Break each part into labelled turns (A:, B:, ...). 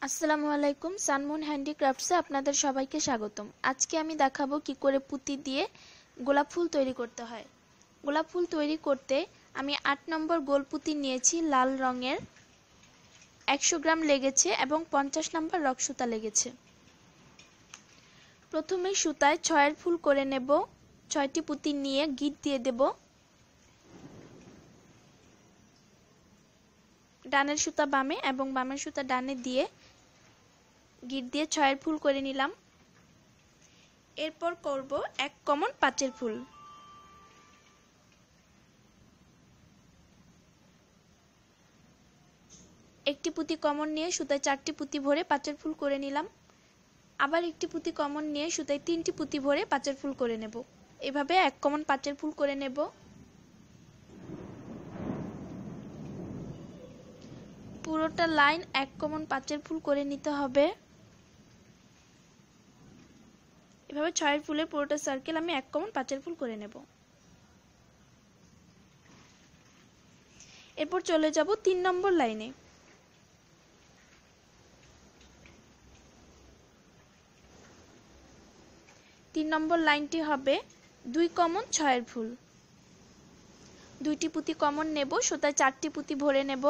A: আসসালামু আলাইকুম, সানমুন হ্যান্ডিক্রাফটসে আপনাদের সবাইকে স্বাগতম। আজকে আমি দেখাবো কি করে পুঁতি দিয়ে গোলাপ ফুল তৈরি করতে হয়। গোলাপ ফুল তৈরি করতে আমি 8 নম্বর গোল পুঁতি নিয়েছি লাল রঙের, 100 গ্রাম লেগেছে এবং 50 নম্বর রক সুতা লেগেছে। প্রথমে সুতায় 6 ফুল করে নেব। 6টি পুঁতি নিয়ে গিট দিয়ে দেব। ডানের সুতা বামে এবং বামের সুতা ডানে দিয়ে গিট দিয়ে 6 ফুল করে নিলাম। এরপর করব এক কমন 5 ফুল। একটি পুঁতি কমন নিয়ে সুতায় 4টি পুঁতি ভরে 5 ফুল করে নিলাম। আবার একটি পুঁতি কমন নিয়ে সুতায় 3টি পুঁতি ভরে 5 ফুল করে নেব। এভাবে এক কমন 5 ফুল করে নেব। পুরোটা লাইন এক কমন 5 ফুল করে নিতে হবে। এভাবে 6 ফুলের পুরোটা সার্কেল আমি এক কমন 5 ফুল করে নেব। এরপর চলে যাব 3 নম্বর লাইনে। 3 নম্বর লাইনটি হবে 2 কমন 6 ফুল। দুইটি পুঁতি কমন নেব, সুতায় 4টি পুঁতি ভরে নেব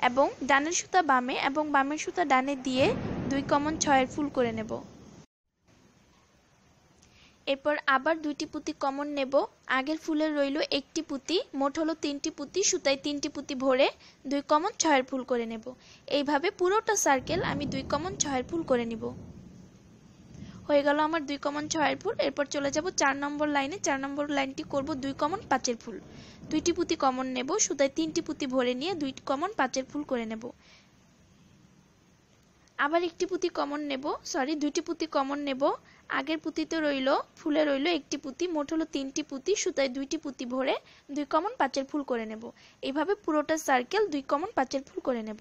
A: এবং ডানের সুতা বামে এবং বামের সুতা ডানে দিয়ে 2 কমন 6 ফুল করে নেব। এরপর আবার দুইটি পুঁতি কমন নেব। আগের ফুলের রইল একটি পুঁতি, মোট হলো 3টি পুঁতি, সুতায় 3টি পুঁতি ভরে 2 কমন 6 ফুল করে নেব। এইভাবে পুরোটা সার্কেল আমি 2 কমন 6 ফুল করে নিব। হয়ে গেল আমার 2 কমন 6 ফুল। এরপর চলে যাব 4 নম্বর লাইনে। 4 নম্বর লাইনটি করব 2 কমন 5 ফুল। দুইটি পুঁতি কমন নেব, সুতায় 3টি পুঁতি ভরে নিয়ে 2 কমন 5 ফুল করে নেব। আবার একটি পুঁতি কমন নেব, দুইটি পুঁতি কমন নেব। আগের পুঁতিতে রইল ফুলে রইল একটি পুঁতি, মোট হলো 3টি পুঁতি, সুতায় 2টি পুঁতি ভরে 2 কমন 5 ফুল করে নেব। এইভাবে পুরোটা সার্কেল 2 কমন 5 ফুল করে নেব।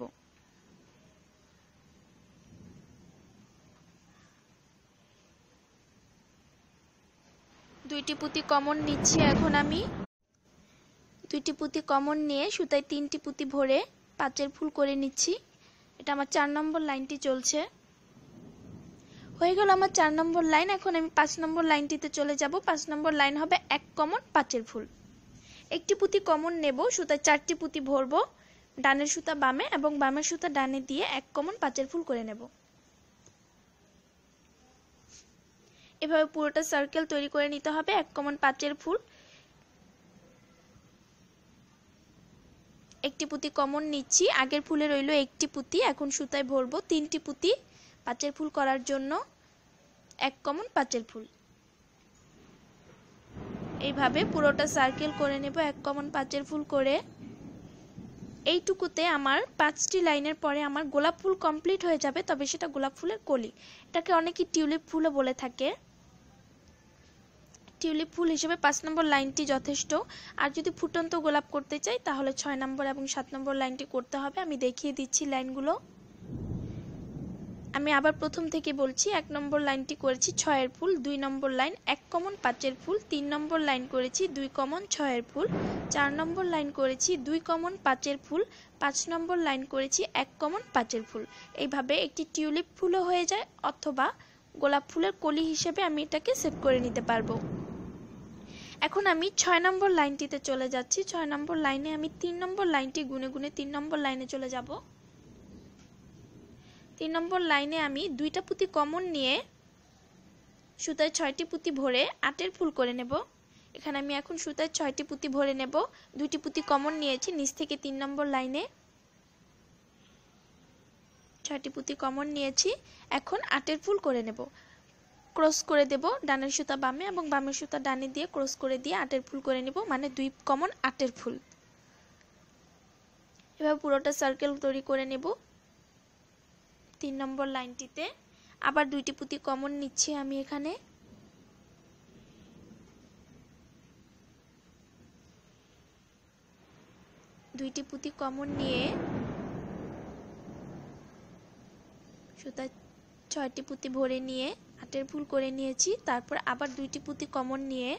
A: দুইটি পুঁতি কমন নিচ্ছি এখন আমি। দুইটি পুঁতি কমন নিয়ে সুতায় 3টি পুঁতি ভরে 5 ফুল করে নিচ্ছি। এটা আমার 4 নম্বর লাইনটি চলছে। হয়ে গেল আমার 4 নম্বর লাইন। এখন আমি 5 নম্বর লাইনটিতে চলে যাব। 5 নম্বর লাইন হবে 1 কমন 5 ফুল। একটি পুঁতি কমন নেব, সুতায় 4টি পুঁতি ভরব, ডানের সুতা বামে এবং বামের সুতা ডানে দিয়ে 1 কমন 5 ফুল করে নেব। এভাবে পুরোটা সার্কেল তৈরি করে নিতে হবে 1 কমন 5 ফুল। একটি পুঁতি কমন নিচ্ছি, আগের ফুলে রইল একটি পুঁতি, এখন সুতায় ভরব 3টি পুঁতি 5 ফুল করার জন্য 1 কমন 5 ফুল। এইভাবে পুরোটা সার্কেল করে নেব 1 কমন 5 ফুল করে। এইটুকুতে আমার 5টি লাইনের পরে আমার গোলাপ ফুল কমপ্লিট হয়ে যাবে, তবে সেটা গোলাপ ফুলের কলি। এটাকে অনেকে টিউলিপ ফুলও বলে থাকে। টিউলিপ ফুল হিসেবে 5 নম্বর লাইনটি যথেষ্ট। আর যদি ফুটন্ত গোলাপ করতে চাই তাহলে 6 নম্বর এবং 7 নম্বর লাইনটি করতে হবে। আমি দেখিয়ে দিচ্ছি লাইনগুলো। আমি আবার প্রথম থেকে বলছি। 1 নম্বর লাইনটি করেছি 6 ফুল, 2 নম্বর লাইন 1 কমন 5 ফুল, 3 নম্বর লাইন করেছি 2 কমন 6 ফুল, 4 নম্বর লাইন করেছি 2 কমন 5 ফুল, 5 নম্বর লাইন করেছি 1 কমন 5 ফুল। এইভাবে একটি টিউলিপ ফুলও হয়ে যায়, অথবা গোলাপ ফুলের কলি হিসেবে আমি এটাকে সেভ করে নিতে পারবো। এখন আমি 6 নম্বর লাইনটিতে চলে যাচ্ছি। 6 নম্বর লাইনে আমি 3 নম্বর লাইনটি গুনে গুনে 3 নম্বর লাইনে চলে যাব। 3 নম্বর লাইনে আমি 2টা পুঁতি কমন নিয়ে সুতায় 6টি পুঁতি ভরে 8 ফুল করে নেব। এখানে আমি এখন সুতায় 6টি পুঁতি ভরে নেব। 2টি পুঁতি কমন নিয়েছি নিচ থেকে 3 নম্বর লাইনে। 6টি পুঁতি কমন নিয়েছি, এখন 8 ফুল করে নেব। ক্রস করে দেব, ডানের সুতা বামে এবং বামের সুতা ডানে দিয়ে ক্রস করে দিয়ে 8 ফুল করে নেব, মানে 2 কমন 8 ফুল। এভাবে পুরোটা সার্কেল তৈরি করে নেব। 3 নম্বর লাইনটিতে আবার 2টি পুঁতি কমন নিচ্ছি আমি এখানে। দুইটি পুঁতি কমন নিয়ে সুতায় 6টি পুঁতি ভরে নিয়ে 8 ফুল করে নিয়েছি। তারপর আবার 2টি পুঁতি কমন নিয়ে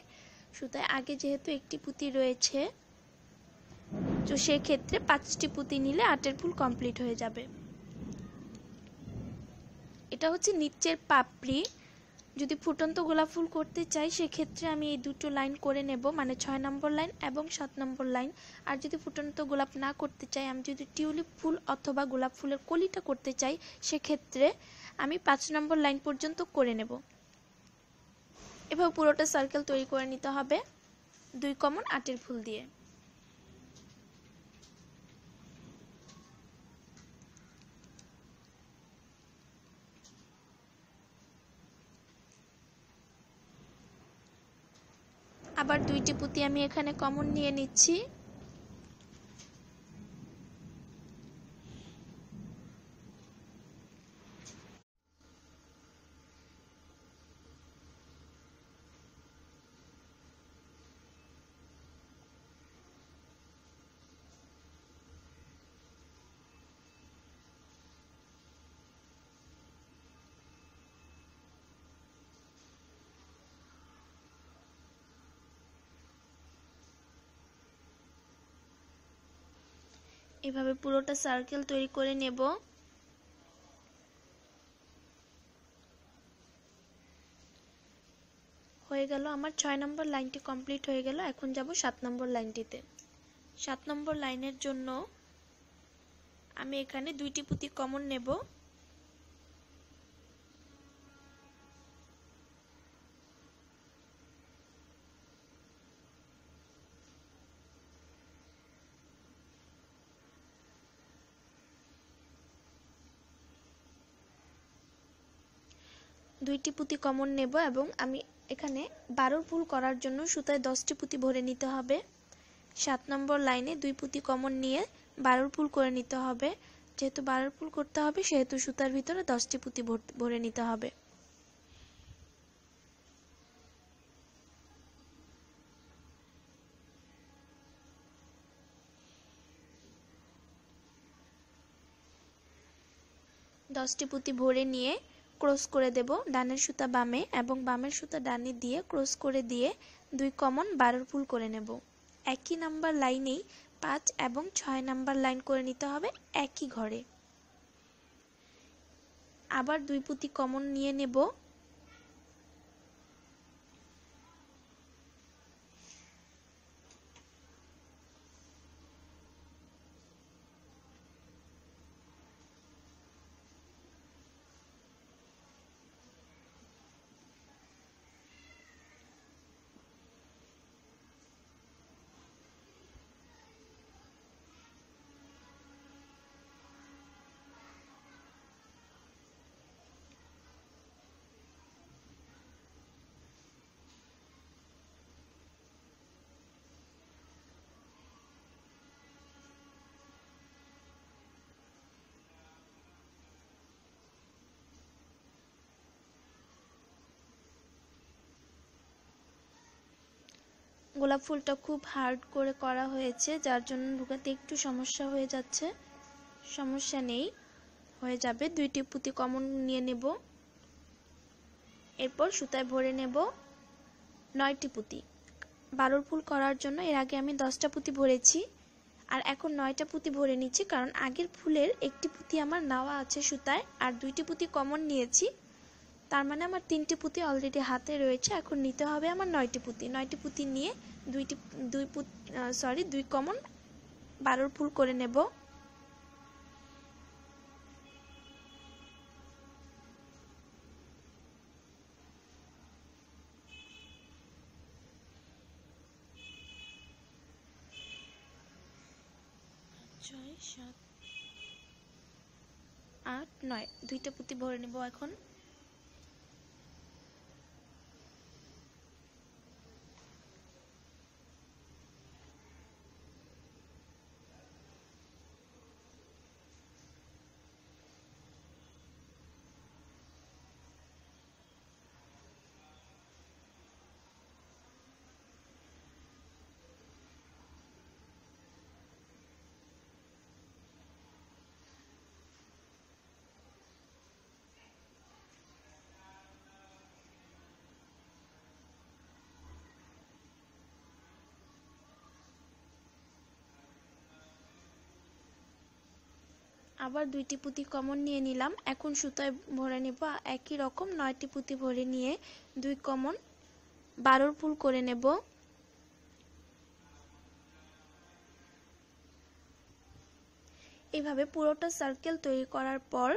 A: সুতায় আগে যেহেতু একটি পুঁতি রয়েছে, তো সেক্ষেত্রে 5টি পুঁতি নিলে 8 ফুল কমপ্লিট হয়ে যাবে। এটা হচ্ছে নিচের পাপড়ি। যদি ফুটন্ত গোলাপ ফুল করতে চাই সেক্ষেত্রে আমি এই দুটো লাইন করে নেব, মানে 6 নম্বর লাইন এবং 7 নম্বর লাইন। আর যদি ফুটন্ত গোলাপ না করতে চাই, আমি যদি টিউলিপ ফুল অথবা গোলাপ ফুলের কলিটা করতে চাই সেক্ষেত্রে আমি 5 নম্বর লাইন পর্যন্ত করে নেব। এভাবে পুরোটা সার্কেল তৈরি করে নিতে হবে 2 কমন 8 ফুল দিয়ে। আবার 2টি পুঁতি আমি এখানে কমন নিয়ে নিচ্ছি। এভাবে পুরোটা সার্কেল তৈরি করে নেব। হয়ে গেল আমার 6 নম্বর লাইনটি কমপ্লিট হয়ে গেল। এখন যাব 7 নম্বর লাইনটিতে। 7 নম্বর লাইনের জন্য আমি এখানে 2টি পুঁতি কমন নেব। দুইটি পুঁতি কমন নেব এবং আমি এখানে 12 ফুল করার জন্য সুতায় 10টি পুঁতি ভরে নিতে হবে। 7 নম্বর লাইনে 2 পুঁতি কমন নিয়ে 12 ফুল করে নিতে হবে। যেহেতু 12 ফুল করতে হবে সেহেতু সুতার ভিতরে 10টি পুঁতি ভরে নিতে হবে। দশটি পুঁতি ভরে নিয়ে ক্রস করে দেব, ডানের সুতা বামে এবং বামের সুতা ডানে দিয়ে ক্রস করে দিয়ে 2 কমন 12 ফুল করে নেব। একই নাম্বার লাইনেই 5 এবং 6 নাম্বার লাইন করে নিতে হবে একই ঘরে। আবার 2 পুঁতি কমন নিয়ে নেব। গোলাপ ফুলটা খুব হার্ড করে করা হয়েছে, যার জন্য ঢুকাতে একটু সমস্যা হয়ে যাচ্ছে। সমস্যা নেই, হয়ে যাবে। 2টি পুঁতি কমন নিয়ে নেব। এরপর সুতায় ভরে নেব 9টি পুঁতি। 12 ফুল করার জন্য এর আগে আমি 10টা পুঁতি ভরেছি, আর এখন 9টা পুঁতি ভরে নিচ্ছি, কারণ আগের ফুলের একটি পুঁতি আমার নেওয়া আছে সুতায় আর 2টি পুঁতি কমন নিয়েছি। তার মানে আমার 3টি পুঁতি অলরেডি হাতে রয়েছে। এখন নিতে হবে আমার 9টি পুঁতি। 9টি পুঁতি নিয়ে 2 কমন 12 ফুল করে নেব। ছয়, 7, 8, 9 2টা পুঁতি ভরে নেব এখন। আবার 2টি পুঁতি কমন নিয়ে নিলাম। এখন সুতায় ভরে নেব একই রকম 9টি পুঁতি ভরে নিয়ে 2 কমন 12 ফুল করে নেব। এইভাবে পুরোটা সার্কেল তৈরি করার পর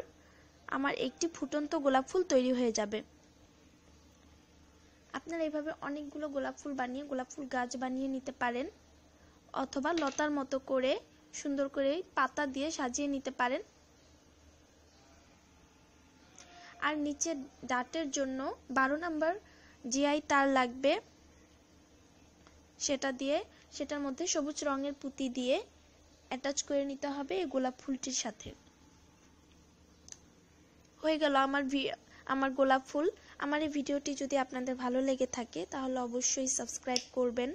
A: আমার একটি ফুটন্ত গোলাপ ফুল তৈরি হয়ে যাবে। আপনারা এইভাবে অনেকগুলো গোলাপ ফুল বানিয়ে গোলাপ ফুল গাছ বানিয়ে নিতে পারেন, অথবা লতার মতো করে সুন্দর করে পাতা দিয়ে সাজিয়ে নিতে পারেন। আর নিচে ডাটের জন্য 12 নাম্বার জিআই তার লাগবে, সেটার মধ্যে সবুজ রঙের পুঁতি দিয়ে অ্যাটাচ করে নিতে হবে এই গোলাপ ফুলটির সাথে। হয়ে গেল আমার গোলাপ ফুল। আমার এই ভিডিওটি যদি আপনাদের ভালো লেগে থাকে তাহলে অবশ্যই সাবস্ক্রাইব করবেন।